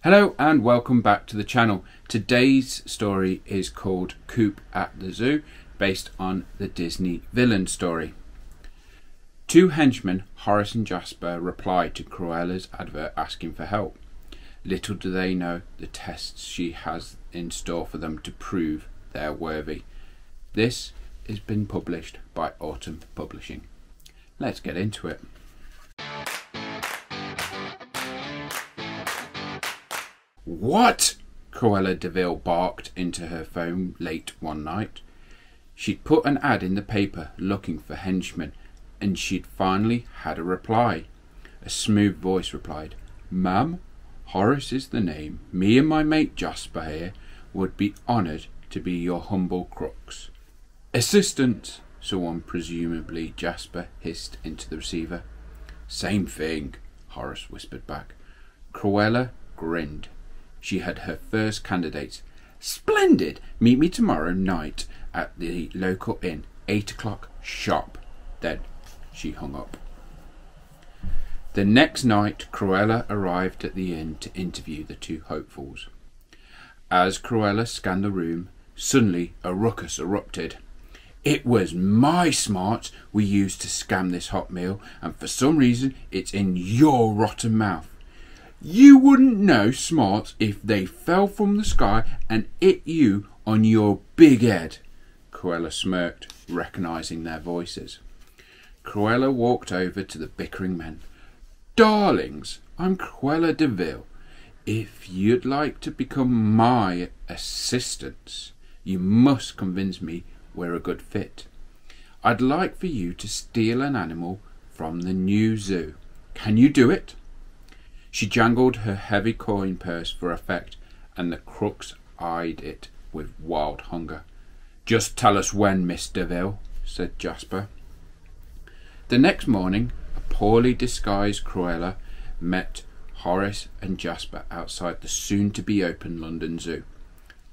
Hello and welcome back to the channel. Today's story is called Coup at the Zoo, based on the Disney villain story. Two henchmen, Horace and Jasper, reply to Cruella's advert asking for help. Little do they know the tests she has in store for them to prove they're worthy. This has been published by Autumn Publishing. Let's get into it. What? Cruella de Vil barked into her phone late one night. She'd put an ad in the paper looking for henchmen, and she'd finally had a reply. A smooth voice replied, "Ma'am, Horace is the name. Me and my mate Jasper here would be honoured to be your humble crooks." "Assistant," someone, presumably Jasper, hissed into the receiver. "Same thing," Horace whispered back. Cruella grinned. She had her first candidates. "Splendid! Meet me tomorrow night at the local inn, 8 o'clock sharp." Then she hung up. The next night, Cruella arrived at the inn to interview the two hopefuls. As Cruella scanned the room, suddenly a ruckus erupted. "It was my smarts we used to scam this hot meal, and for some reason it's in your rotten mouth. You wouldn't know smarts if they fell from the sky and hit you on your big head." Cruella smirked, recognising their voices. Cruella walked over to the bickering men. "Darlings, I'm Cruella de Vil. If you'd like to become my assistants, you must convince me we're a good fit. I'd like for you to steal an animal from the new zoo. Can you do it?" She jangled her heavy coin purse for effect, and the crooks eyed it with wild hunger. "Just tell us when, Miss de Vil," said Jasper. The next morning, a poorly disguised Cruella met Horace and Jasper outside the soon-to-be-open London Zoo.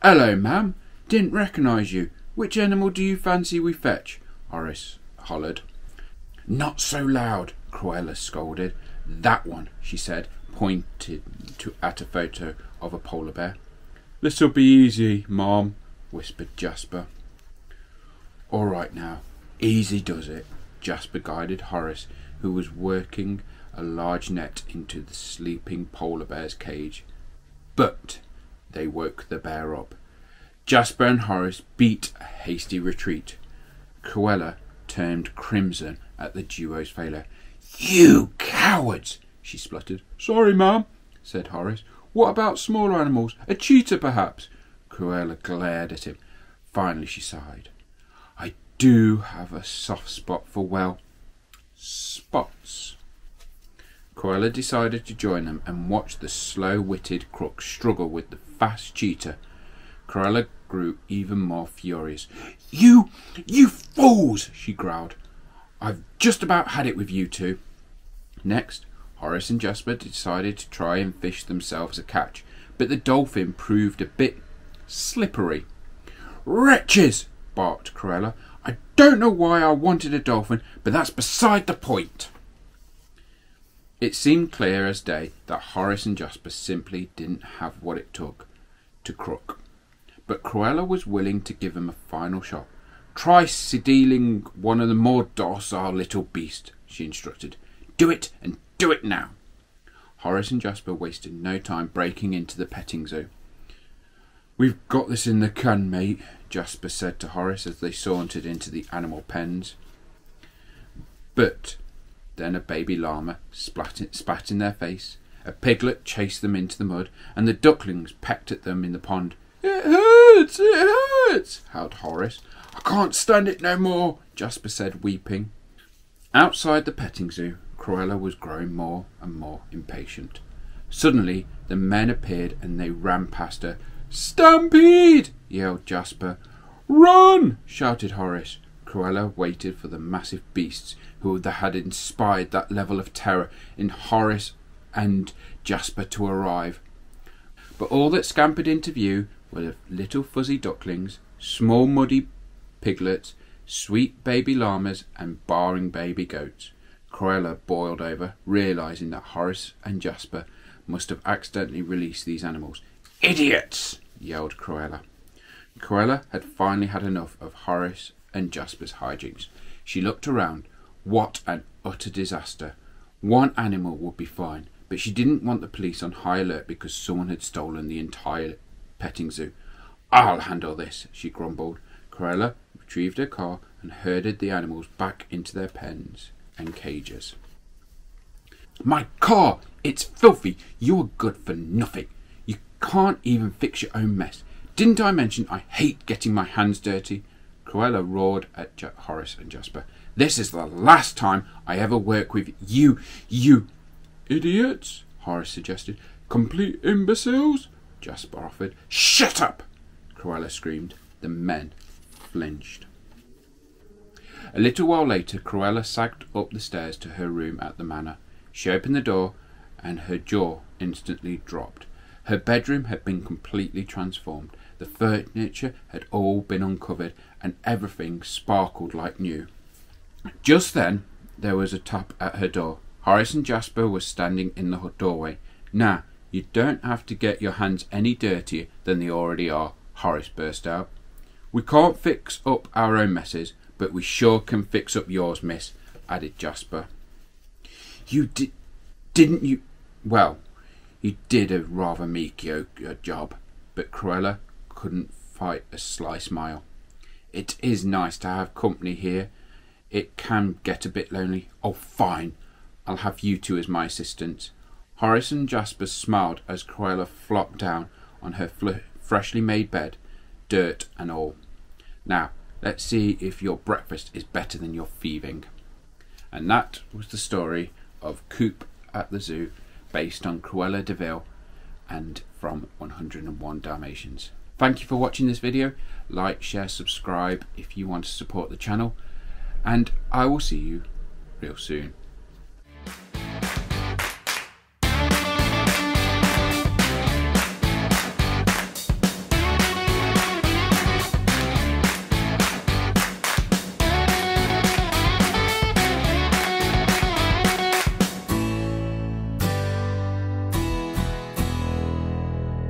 "Hello, ma'am. Didn't recognise you. Which animal do you fancy we fetch?" Horace hollered. "Not so loud," Cruella scolded. "That one," she said, pointed at a photo of a polar bear. "This'll be easy, Mom," whispered Jasper. "All right now, easy does it." Jasper guided Horace, who was working a large net into the sleeping polar bear's cage. But they woke the bear up. Jasper and Horace beat a hasty retreat. Cruella turned crimson at the duo's failure. "You cowards!" she spluttered. "Sorry, ma'am," said Horace. "What about smaller animals? A cheetah, perhaps?" Cruella glared at him. Finally she sighed. "I do have a soft spot for, well, spots." Cruella decided to join them and watch the slow-witted crook struggle with the fast cheetah. Cruella grew even more furious. You fools!" she growled. "I've just about had it with you two." Next, Horace and Jasper decided to try and fish themselves a catch, but the dolphin proved a bit slippery. "Wretches!" barked Cruella. "I don't know why I wanted a dolphin, but that's beside the point." It seemed clear as day that Horace and Jasper simply didn't have what it took to crook. But Cruella was willing to give him a final shot. "Try stealing one of the more docile little beasts," she instructed. "Do it, and do it now." Horace and Jasper wasted no time breaking into the petting zoo. "We've got this in the can, mate," Jasper said to Horace as they sauntered into the animal pens. But then a baby llama spat in their face, a piglet chased them into the mud, and the ducklings pecked at them in the pond. "It hurts! It hurts!" howled Horace. "I can't stand it no more," Jasper said, weeping. Outside the petting zoo, Cruella was growing more and more impatient. Suddenly, the men appeared and they ran past her. "Stampede!" yelled Jasper. "Run!" shouted Horace. Cruella waited for the massive beasts who had inspired that level of terror in Horace and Jasper to arrive. But all that scampered into view were the little fuzzy ducklings, small muddy piglets, sweet baby llamas, and barring baby goats. Cruella boiled over, realising that Horace and Jasper must have accidentally released these animals. Idiots! Yelled Cruella. Cruella had finally had enough of Horace and Jasper's hijinks. She looked around. What an utter disaster. One animal would be fine, but she didn't want the police on high alert because someone had stolen the entire petting zoo. I'll handle this, she grumbled. Cruella retrieved her car and herded the animals back into their pens and cages. My car! It's filthy! You're good for nothing. You can't even fix your own mess. Didn't I mention I hate getting my hands dirty? Cruella roared at Horace and Jasper. This is the last time I ever work with you. Idiots, Horace suggested. Complete imbeciles, Jasper offered. Shut up, Cruella screamed. The men flinched. A little while later, Cruella sagged up the stairs to her room at the manor. She opened the door and her jaw instantly dropped. Her bedroom had been completely transformed. The furniture had all been uncovered and everything sparkled like new. Just then, there was a tap at her door. Horace and Jasper were standing in the doorway. Now, you don't have to get your hands any dirtier than they already are, Horace burst out. We can't fix up our own messes, but we sure can fix up yours, miss, added Jasper. Didn't you? Well, you did a rather mediocre job, but Cruella couldn't fight a sly smile. It is nice to have company here. It can get a bit lonely. Oh, fine. I'll have you two as my assistants. Horace and Jasper smiled as Cruella flopped down on her freshly made bed, dirt and all. Now, let's see if your breakfast is better than your thieving. And that was the story of Coup at the Zoo, based on Cruella de Vil and from 101 Dalmatians. Thank you for watching this video. Like, share, subscribe if you want to support the channel. And I will see you real soon.